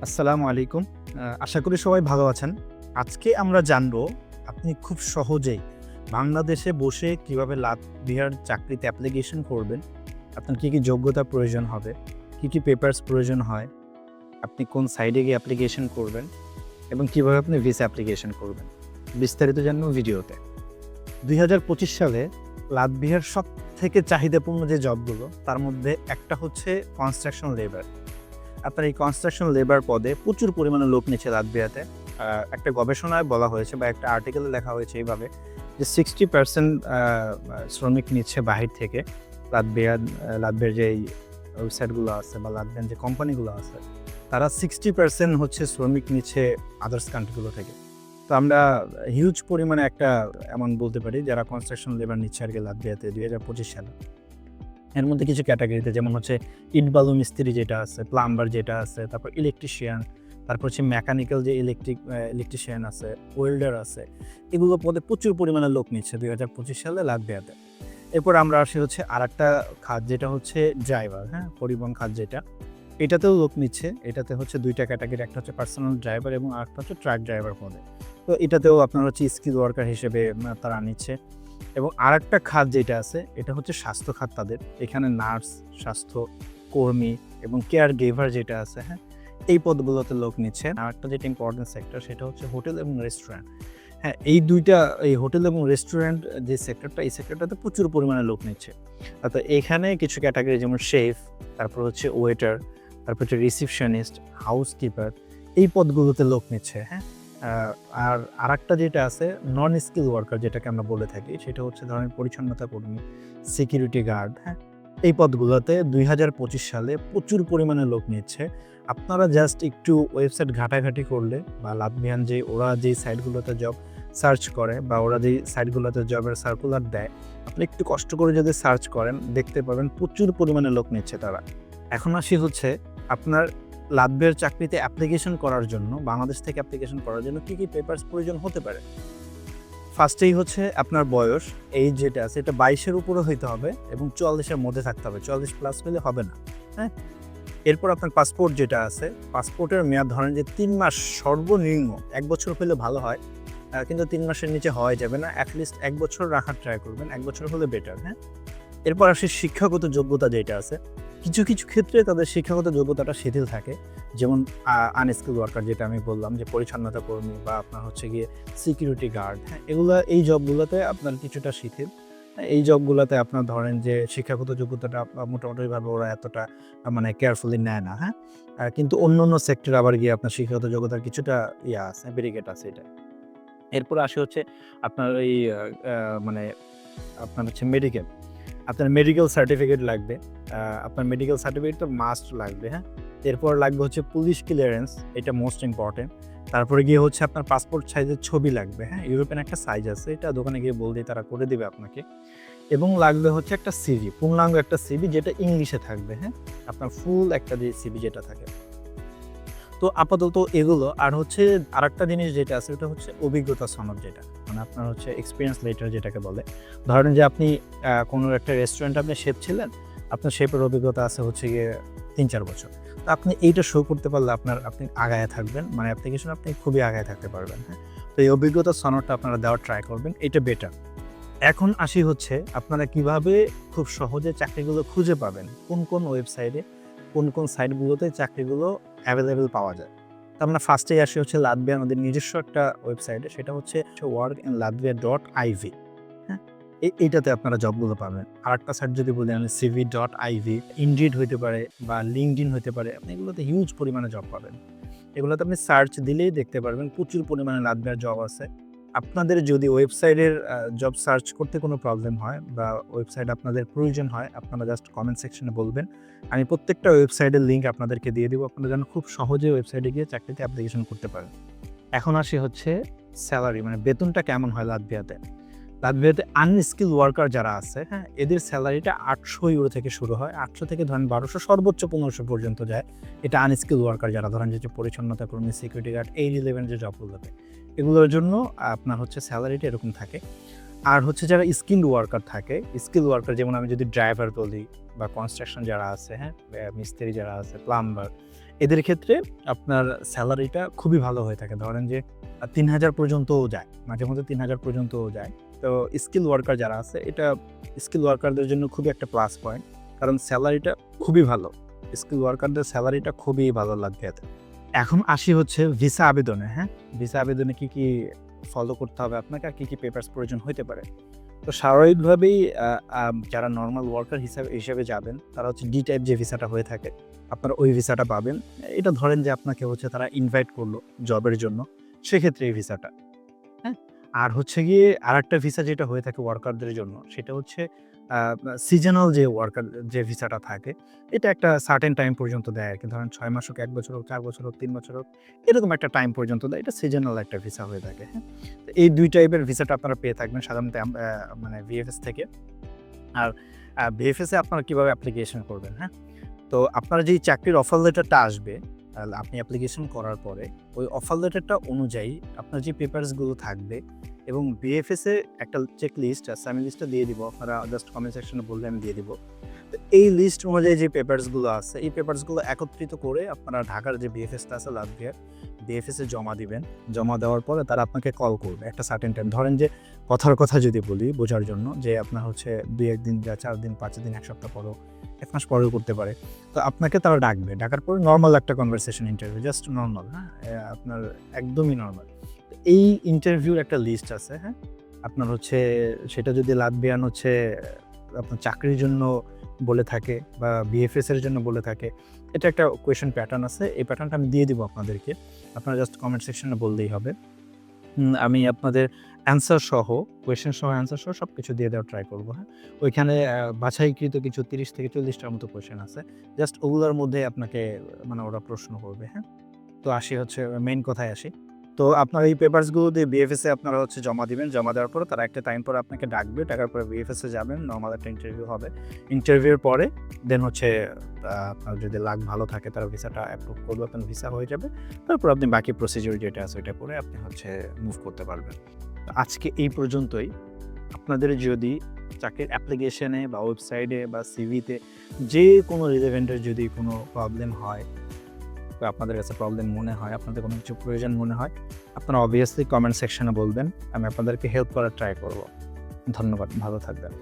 আসসালামু আলাইকুম। আশা করি সবাই ভালো আছেন। আজকে আমরা জানবো আপনি খুব সহজেই বাংলাদেশে বসে কিভাবে লাতভিয়ার চাকরিতে অ্যাপ্লিকেশন করবেন। আপনার কী যোগ্যতা প্রয়োজন হবে, কী পেপারস প্রয়োজন হয়, আপনি কোন সাইটে গিয়ে অ্যাপ্লিকেশন করবেন এবং কিভাবে আপনি ভিসা অ্যাপ্লিকেশন করবেন। বিস্তারিত জানবো ভিডিওতে। ২০২৫ সালে লাতভিয়ার সবথেকে চাহিদাপূর্ণ যে জবগুলো তার মধ্যে একটা হচ্ছে কনস্ট্রাকশন লেবার। আপনার এই কনস্ট্রাকশন লেবার পদে প্রচুর পরিমাণে লোক নিচ্ছে লাতভিয়াতে। একটা গবেষণায় বলা হয়েছে বা একটা আর্টিকেলে লেখা হয়েছে এইভাবে যে 60% শ্রমিক নিচ্ছে বাহির থেকে। লাতভিয়ার যেই ওয়েবসাইটগুলো আছে বা লাতভিয়ান যে কোম্পানিগুলো আছে তারা 60% হচ্ছে শ্রমিক নিচ্ছে আদার্স কান্ট্রিগুলো থেকে। তো আমরা হিউজ পরিমাণে একটা এমন বলতে পারি যারা কনস্ট্রাকশন লেবার নিচ্ছে আর কি লাতভিয়াতে ২০২৫ সালে। এর মধ্যে কিছু ক্যাটাগরিতে যেমন হচ্ছে ইট বালু মিস্ত্রি যেটা আছে, প্লাম্বার যেটা আছে, তারপর ইলেকট্রিশিয়ান, তারপর হচ্ছে মেকানিক্যাল যে ইলেকট্রিশিয়ান আছে, ওয়েল্ডার আছে। এগুলো পদে প্রচুর পরিমাণে লোক নিচ্ছে ২০২৫ সালে লাতভিয়াতে। এরপর আমরা আসি হচ্ছে আরেকটা খাত যেটা হচ্ছে ড্রাইভার, হ্যাঁ? পরিবহন খাত যেটা। এটাতেও লোক নিচ্ছে। এটাতে হচ্ছে ২ টা ক্যাটাগরি, একটা হচ্ছে পার্সোনাল ড্রাইভার এবং আরেকটা হচ্ছে ট্রাক ড্রাইভার পদে। তো এটাতেও আপনার হচ্ছে স্কিল ওয়ার্কার হিসেবে তারা নিচ্ছে। এবং আরেকটা খাত যেটা আছে এটা হচ্ছে স্বাস্থ্য খাত তাদের। এখানে নার্স, স্বাস্থ্য কর্মী এবং কেয়ার গিভার যেটা আছে, হ্যাঁ? এই পদগুলোতে লোক নিচ্ছে। আরেকটা যেটা ইম্পর্টেন্ট সেক্টর সেটা হচ্ছে হোটেল এবং রেস্টুরেন্ট। হ্যাঁ, এই হোটেল এবং রেস্টুরেন্ট যে সেক্টরটা, এই সেক্টরটাতে প্রচুর পরিমাণে লোক নিচ্ছে। তো এখানে কিছু ক্যাটাগরি যেমন শেফ, তারপর হচ্ছে ওয়েটার, তারপর হচ্ছে রিসেপশনিস্ট, হাউসকিপার, এই পদগুলোতে লোক নিচ্ছে, হ্যাঁ? আর আরেকটা যেটা আছে নন স্কিল ওয়ার্কার যেটাকে আমরা বলে থাকি সেটা হচ্ছে ধরেন পরিচ্ছন্নতা কর্মী, সিকিউরিটি গার্ড, হ্যাঁ? এই পদগুলোতে ২০২৫ সালে প্রচুর পরিমাণে লোক নিচ্ছে। আপনারা জাস্ট একটু ওয়েবসাইট ঘাটাঘাটি করলে বা লাতভিয়ান ওরা যেই সাইটগুলোতে জব সার্চ করে বা ওরা যেই সাইটগুলোতে জবের সার্কুলার দেয়, আপনি একটু কষ্ট করে যদি সার্চ করেন দেখতে পাবেন প্রচুর পরিমাণে লোক নিচ্ছে তারা। এখন আসি হচ্ছে আপনার লাতভিয়ার চাকরিতে অ্যাপ্লিকেশন করার জন্য, বাংলাদেশ থেকে অ্যাপ্লিকেশন করার জন্য কী পেপারস প্রয়োজন হতে পারে? ফার্স্টেই হচ্ছে আপনার বয়স, এইজ যেটা আছে এটা ২২ এর উপরে হইতে হবে এবং ৪৪ এর মধ্যে থাকতে হবে। ৪৪ প্লাস হলে হবে না, হ্যাঁ? এরপর আপনার পাসপোর্ট যেটা আছে, পাসপোর্টের মেয়াদ ধরেন যে ৩ মাস সর্বনিম্ন, ১ বছর হলে ভালো হয়। কিন্তু ৩ মাসের নিচে হওয়াই যাবে না। এটলিস্ট ১ বছর রাখার ট্রাই করবেন। ১ বছর হলে বেটার, হ্যাঁ? এরপর আসি শিক্ষাগত যোগ্যতা যেটা আছে। কিছু ক্ষেত্রে তাদের শিক্ষাগত যোগ্যতাটা শিথিল থাকে। যেমন আনস্কিল ওয়ার্কার যেটা আমি বললাম যে পরিচ্ছন্নতা কর্মী বা আপনার হচ্ছে গিয়ে সিকিউরিটি গার্ড, হ্যাঁ? এই জবগুলোতে আপনার কিছুটা শিথিল। এই জবগুলোতে আপনার ধরেন যে শিক্ষাগত যোগ্যতাটা মোটামুটিভাবে ওরা এতটা মানে কেয়ারফুলি নেয় না, হ্যাঁ? কিন্তু অন্যান্য সেক্টরে আবার গিয়ে আপনার শিক্ষাগত যোগ্যতার কিছুটা আছে, ব্যারিকেড আছে এটা। এরপর আসি হচ্ছে আপনার ওই আ আ মানে আপনার হচ্ছে মেডিকেল। আপনার মেডিকেল সার্টিফিকেট লাগবে। আপনার মেডিকেল সার্টিফিকেট তো মাস্ট লাগবে, হ্যাঁ? এরপর লাগবে হচ্ছে পুলিশ ক্লিয়ারেন্স, এটা মোস্ট ইম্পোর্টেন্ট। তারপরে গিয়ে হচ্ছে আপনার পাসপোর্ট সাইজের ছবি লাগবে, হ্যাঁ? ইউরোপিয়ান একটা সাইজ আছে, এটা দোকানে গিয়ে বললেই তারা করে দিবে আপনাকে। এবং লাগবে হচ্ছে একটা সিভি, পূর্ণাঙ্গ একটা সিভি যেটা ইংলিশে থাকবে, হ্যাঁ? আপনার ফুল একটা যে সিভি যেটা থাকে। তো আপাতত এগুলো আর হচ্ছে আরেকটা জিনিস যেটা আছে ওটা হচ্ছে অভিজ্ঞতা সনদ যেটা। মানে আপনার হচ্ছে এক্সপেরিয়েন্স লেটার যেটাকে বলে। ধরেন যে আপনি কোনো একটা রেস্টুরেন্টে আপনি শেফ ছিলেন, আপনার শেফের অভিজ্ঞতা আছে হচ্ছে গিয়ে ৩-৪ বছর। তো আপনি এইটা শো করতে পারলে আপনি আগায়া থাকবেন। মানে অ্যাপ্লিকেশনে আপনি খুবই আগায় থাকতে পারবেন, হ্যাঁ? তো এই অভিজ্ঞতার সনদটা আপনারা দেওয়ার ট্রাই করবেন। এটা বেটার। এখন আসি হচ্ছে আপনারা কিভাবে খুব সহজে চাকরিগুলো খুঁজে পাবেন। কোন ওয়েবসাইটে, কোন সাইটগুলোতে চাকরিগুলো অ্যাভেইলেবল পাওয়া যায়। তো আমরা ফার্স্টেই আসি হচ্ছে লাতভিয়ার ওদের নিজস্ব একটা ওয়েবসাইটে, সেটা হচ্ছে workinlatvia.iv, হ্যাঁ? এইটাতে আপনারা জবগুলো পাবেন। আরেকটা সাইট যদি বলি আমি cv.iv, Indeed হইতে পারে বা LinkedIn হইতে পারে। আপনি এগুলোতে হিউজ পরিমাণে জব পাবেন। এগুলোতে আপনি সার্চ দিলেই দেখতে পারবেন প্রচুর পরিমাণে লাতভিয়ার জব আছে। আপনাদের যদি ওয়েবসাইটের জব সার্চ করতে কোনো প্রবলেম হয় বা ওয়েবসাইট আপনাদের প্রয়োজন হয়, আপনারা জাস্ট কমেন্ট সেকশনে বলবেন। আমি প্রত্যেকটা ওয়েবসাইটের লিঙ্ক আপনাদেরকে দিয়ে দিব। আপনারা যেন খুব সহজে ওয়েবসাইটে গিয়ে চাকরিতে অ্যাপ্লিকেশন করতে পারেন। এখন আসি হচ্ছে সেলারি, মানে বেতনটা কেমন হয় লাতভিয়াতে? লাতভিয়াতে আনস্কিল ওয়ার্কার যারা আছে, হ্যাঁ? এদের সেলারিটা €৮০০ থেকে শুরু হয়। ৮০০ থেকে ধরেন ১২০০ সর্বোচ্চ ১৫০০ পর্যন্ত যায়। এটা আনস্কিল ওয়ার্কার যারা ধরেন যে পরিচ্ছন্নতা কর্মী, সিকিউরিটি গার্ড, এই রিলেভেন্ট যে জবগুলোতে। এগুলোর জন্য আপনার হচ্ছে সেলারিটা এরকম থাকে। আর হচ্ছে যারা স্কিলড ওয়ার্কার থাকে, স্কিল ওয়ার্কার যেমন আমি যদি ড্রাইভার বলি বা কনস্ট্রাকশন যারা আছে, হ্যাঁ? মিস্ত্রি যারা আছে, প্লাম্বার, এদের ক্ষেত্রে আপনার স্যালারিটা খুবই ভালো হয়ে থাকে। ধরেন যে ৩,০০০ পর্যন্তও যায়, মাঝে মধ্যে ৩,০০০ পর্যন্তও যায়। তো স্কিল ওয়ার্কার যারা আছে, এটা স্কিল ওয়ার্কারদের জন্য খুবই একটা প্লাস পয়েন্ট, কারণ স্যালারিটা খুবই ভালো। স্কিল ওয়ার্কারদের স্যালারিটা খুবই ভালো লাগবে এতে। এখন আসি হচ্ছে ভিসা আবেদনে, হ্যাঁ? ভিসা আবেদনে কি ফলো করতে হবে আপনাকে আর কি পেপারস প্রয়োজন হইতে পারে। তো স্বাভাবিকভাবেই যারা নরমাল ওয়ার্কার হিসেবে যাবেন, তারা হচ্ছে ডি টাইপ যে ভিসাটা হয়ে থাকে, আপনারা ওই ভিসাটা পাবেন। এটা ধরেন যে আপনাকে হচ্ছে তারা ইনভাইট করলো জবের জন্য, সেক্ষেত্রে এই ভিসাটা, হ্যাঁ? আর হচ্ছে গিয়ে আরেকটা ভিসা যেটা হয়ে থাকে ওয়ার্কারদের জন্য, সেটা হচ্ছে আ সিজনাল যে ওয়ার্কার যে ভিসাটা থাকে, এটা একটা সার্টেন টাইম পর্যন্ত দেয় আরকি। ধরেন ৬ মাস হোক, ১ বছর হোক, ৪ বছর হোক, ৩ বছর হোক, এরকম একটা টাইম পর্যন্ত দেয়। এটা সিজনাল একটা ভিসা হয়ে থাকে, হ্যাঁ? তো এই ২ টাইপের ভিসাটা আপনারা পেয়ে থাকবেন সাধারণত মানে ভিএফএস থেকে। আর ভিএফএস এ আপনারা কিভাবে অ্যাপ্লিকেশন করবেন, হ্যাঁ? তো আপনার যেই চাকরির অফার লেটারটা আসবে, আপনি অ্যাপ্লিকেশন করার পরে ওই অফার লেটারটা অনুযায়ী আপনার যে পেপারসগুলো থাকবে এবং বিএফএস এ একটা চেক লিস্ট আছে, আমি লিস্টটা দিয়ে দিব। আপনারা জাস্ট কমেন্ট সেকশনে বললে আমি দিয়ে দিব। তো এই লিস্ট অনুযায়ী যে পেপারসগুলো আছে, এই পেপারসগুলো একত্রিত করে আপনারা ঢাকার যে বিএফএসটা আছে লাটভিয়ার, বিএফএস এ জমা দিবেন। জমা দেওয়ার পরে তারা আপনাকে কল করবে একটা সার্টেন টাইম। ধরেন যে কথার কথা যদি বলি বোঝার জন্য, যে আপনার হচ্ছে ২-১ দিন বা ৪ দিন, ৫ দিন, ১ সপ্তাহ পরেও, ১ মাস পরেও করতে পারে। তো আপনাকে তারা ডাকবে। ডাকার পরে নরমাল একটা কনভারসেশন ইন্টারভিউ, জাস্ট নরমাল, হ্যাঁ? আপনার একদমই নরমাল। এই ইন্টারভিউর একটা লিস্ট আছে, হ্যাঁ? আপনার হচ্ছে সেটা যদি লাটভিয়ান হচ্ছে আপনার চাকরির জন্য বলে থাকে বা বিএফএস এর জন্য বলে থাকে, এটা একটা কোয়েশ্চেন প্যাটার্ন আছে। এই প্যাটার্নটা আমি দিয়ে দিব আপনাদেরকে। আপনারা জাস্ট কমেন্ট সেকশনে বললেই হবে। আমি আপনাদের অ্যান্সার সহ, কোয়েশ্চেন সহ, অ্যান্সার সহ সবকিছু দিয়ে দেওয়ার ট্রাই করব, হ্যাঁ? ওইখানে বাছাইকৃত কিছু ৩০ থেকে ৪০ টার মতো কোয়েশ্চেন আছে। জাস্ট ওগুলোর মধ্যে আপনাকে মানে ওরা প্রশ্ন করবে, হ্যাঁ? তো আসি হচ্ছে মেইন কথায় আসি। তো আপনার এই পেপারসগুলো দিয়ে বিএফএস এ আপনারা হচ্ছে জমা দিবেন। জমা দেওয়ার পরে তারা একটা টাইম পরে আপনাকে ডাকবে। ডাকার পরে বিএফএস এ যাবেন। নরমাল একটা ইন্টারভিউ হবে। ইন্টারভিউর পরে দেন হচ্ছে আপনার যদি লাক ভালো থাকে তারা ভিসাটা অ্যাপ্রুভ করবে। আপনার ভিসা হয়ে যাবে। তারপর আপনি বাকি প্রসিডিউর যেটা আছে ওইটা করে আপনি হচ্ছে মুভ করতে পারবেন। তো আজকে এই পর্যন্তই। আপনাদের যদি চাকরির অ্যাপ্লিকেশনে বা ওয়েবসাইটে বা সিভিতে যে কোনো রিলেভেন্টের যদি কোনো প্রবলেম হয় বা আপনাদের কাছে প্রবলেম মনে হয়, আপনাদের কোনো কিছু প্রয়োজন মনে হয়, আপনারা অবভিয়াসলি কমেন্ট সেকশনে বলবেন। আমি আপনাদেরকে হেল্প করার ট্রাই করব। ধন্যবাদ। ভালো থাকবেন।